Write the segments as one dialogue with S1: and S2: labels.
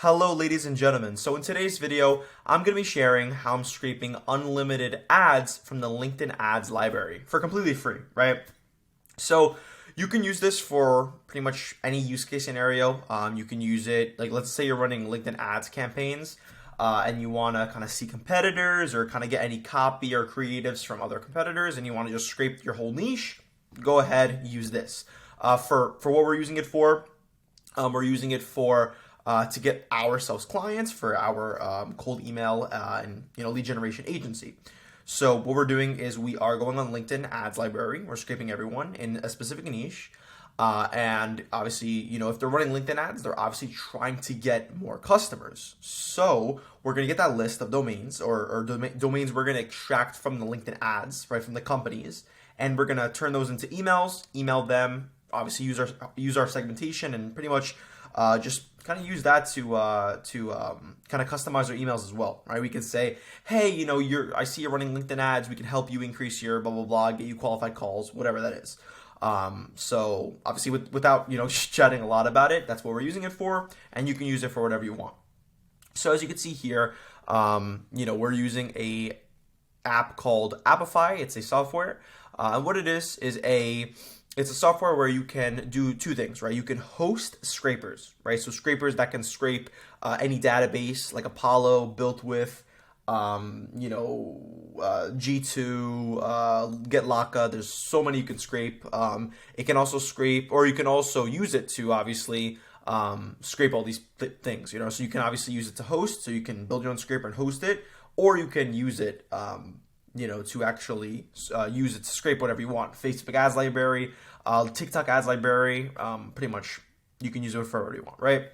S1: Hello ladies and gentlemen. So in today's video, I'm going to be sharing how I'm scraping unlimited ads from the LinkedIn ads library for completely free, right? So you can use this for pretty much any use case scenario. You can use it, like let's say you're running LinkedIn ads campaigns and you want to kind of see competitors or kind of get any copy or creatives from other competitors and you want to just scrape your whole niche, go ahead, use this. For what we're using it for, we're using it for to get ourselves clients for our cold email and lead generation agency. So what we're doing is we are going on LinkedIn ads library. We're scraping everyone in a specific niche. And obviously, if they're running LinkedIn ads, they're obviously trying to get more customers. So we're going to get that list of domains or domains we're going to extract from the LinkedIn ads, right, from the companies. And we're going to turn those into emails, email them, obviously use our segmentation and pretty much just kind of use that to kind of customize our emails as well, right? We can say, hey, I see you're running LinkedIn ads. We can help you increase your blah blah blah, get you qualified calls, whatever that is. So obviously, without chatting a lot about it, that's what we're using it for, and you can use it for whatever you want. So as you can see here, we're using a app called Appify. It's a software, and what it is it's a software where you can do two things, right? You can host scrapers, right? So scrapers that can scrape any database like Apollo built with, G2, GetLaka. There's so many you can scrape. It can also scrape, or you can also use it to obviously scrape all these things, So you can obviously use it to host, so you can build your own scraper and host it, or you can use it to actually use it to scrape whatever you want. Facebook ads library, TikTok ads library, pretty much you can use it for whatever you want, right?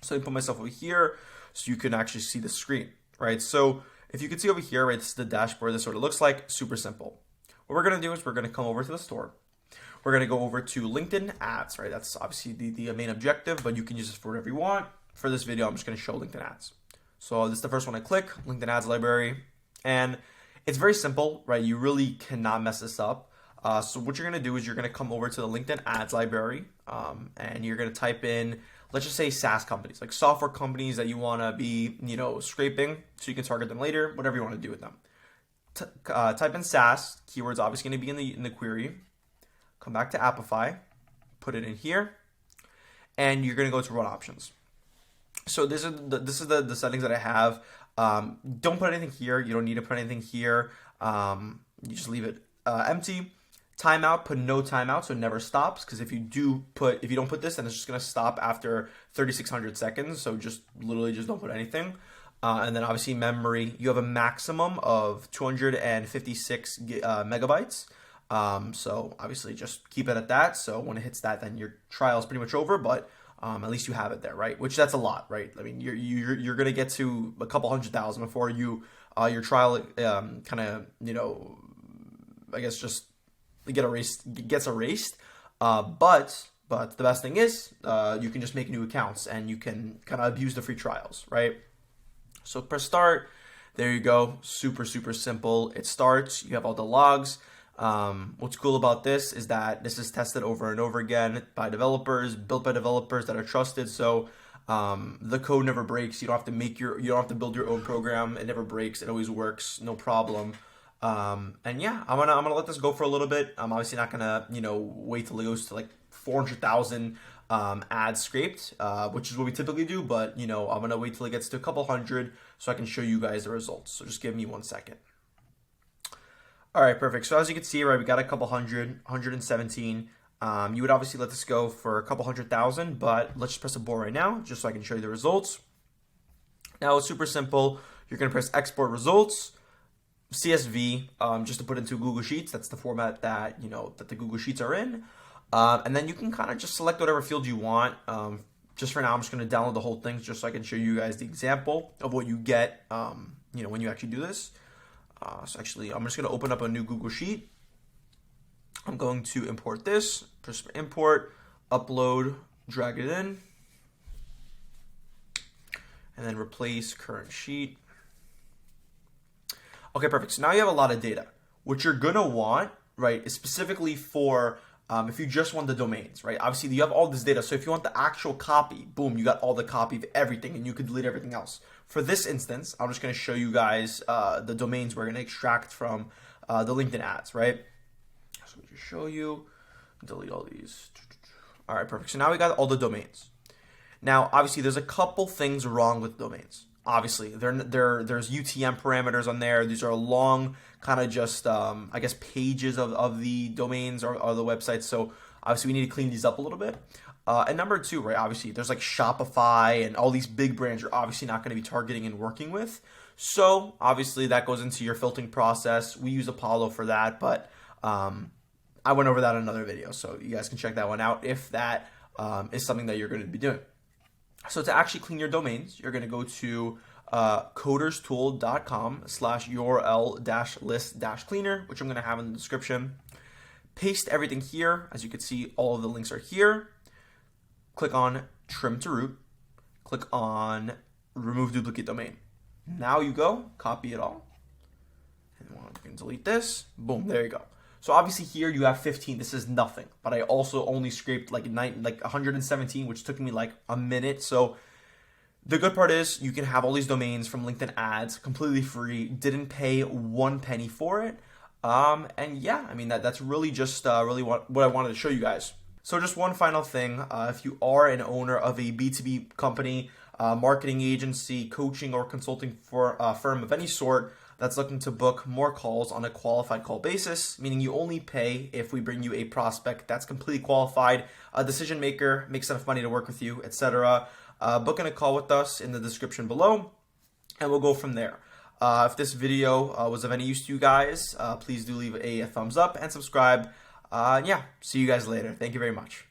S1: So I put myself over here so you can actually see the screen, right? So if you can see over here, right, this is the dashboard. This is what it looks like. Super simple. What we're going to do is we're going to come over to the store. We're going to go over to LinkedIn ads, right? That's obviously the main objective, but you can use this for whatever you want. For this video, I'm just going to show LinkedIn ads. So this is the first one I click, LinkedIn ads library, and it's very simple, right? You really cannot mess this up. So what you're going to do is you're going to come over to the LinkedIn ads library and you're going to type in, let's just say SaaS companies, like software companies that you want to be, scraping so you can target them later, whatever you want to do with them. Type in SaaS, keywords obviously going to be in the query. Come back to Appify, put it in here, and you're going to go to run options. So this is the settings that I have. Don't put anything here. You don't need to put anything here. You just leave it empty. Timeout, put no timeout, so it never stops. Because if you don't put this, then it's just gonna stop after 3,600 seconds. So just literally just don't put anything. And then obviously memory, you have a maximum of 256 megabytes. So obviously just keep it at that. So when it hits that, then your trial is pretty much over. But at least you have it there, right? Which that's a lot, right? I mean, you're gonna get to a couple 100,000 before your trial kind of I guess just gets erased. But the best thing is you can just make new accounts and you can kind of abuse the free trials, right? So press start. There you go. Super simple. It starts. You have all the logs. What's cool about this is that this is tested over and over again by developers, built by developers that are trusted. So the code never breaks. You don't have to build your own program. It never breaks. It always works. No problem. And yeah, I'm gonna let this go for a little bit. I'm obviously not gonna wait till it goes to like 400,000 ads scraped, which is what we typically do. But I'm gonna wait till it gets to a couple hundred so I can show you guys the results. So just give me 1 second. All right, perfect. So as you can see, right, we got a couple 117. You would obviously let this go for a couple 100,000, but let's just press abort right now, just so I can show you the results. Now it's super simple. You're gonna press export results, CSV, just to put into Google Sheets. That's the format that that the Google Sheets are in, and then you can kind of just select whatever field you want. Just for now, I'm just gonna download the whole thing just so I can show you guys the example of what you get, when you actually do this. So actually, I'm just going to open up a new Google Sheet. I'm going to import this, press import, upload, drag it in, and then replace current sheet. Okay, perfect. So now you have a lot of data. What you're going to want, right, is specifically for if you just want the domains, right? Obviously, you have all this data. So if you want the actual copy, boom, you got all the copy of everything, and you could delete everything else. For this instance, I'm just going to show you guys the domains we're going to extract from the LinkedIn ads, right? So we just show you, delete all these. All right, perfect. So now we got all the domains. Now, obviously, there's a couple things wrong with domains. Obviously, there's UTM parameters on there. These are long, kind of just, I guess, pages of the domains or the websites. So obviously, we need to clean these up a little bit. And number two, right, obviously, there's like Shopify and all these big brands you're obviously not going to be targeting and working with. So obviously, that goes into your filtering process. We use Apollo for that, but I went over that in another video. So you guys can check that one out if that is something that you're going to be doing. So to actually clean your domains, you're going to go to coderstool.com/URL-list-cleaner, which I'm going to have in the description. Paste everything here. As you can see, all of the links are here. Click on trim to root. Click on remove duplicate domain. Now you go, copy it all. And we can delete this. Boom, there you go. So obviously here you have 15. This is nothing, but I also only scraped like 117, which took me like a minute. So the good part is you can have all these domains from LinkedIn ads completely free. Didn't pay 1 penny for it. And yeah, I mean that's really just really what I wanted to show you guys. So just one final thing: if you are an owner of a B2B company, marketing agency, coaching, or consulting for firm of any sort that's looking to book more calls on a qualified call basis, meaning you only pay if we bring you a prospect that's completely qualified, a decision maker, makes enough money to work with you, etc. Booking a call with us in the description below, and we'll go from there. If this video was of any use to you guys, please do leave a thumbs up and subscribe. Yeah, see you guys later. Thank you very much.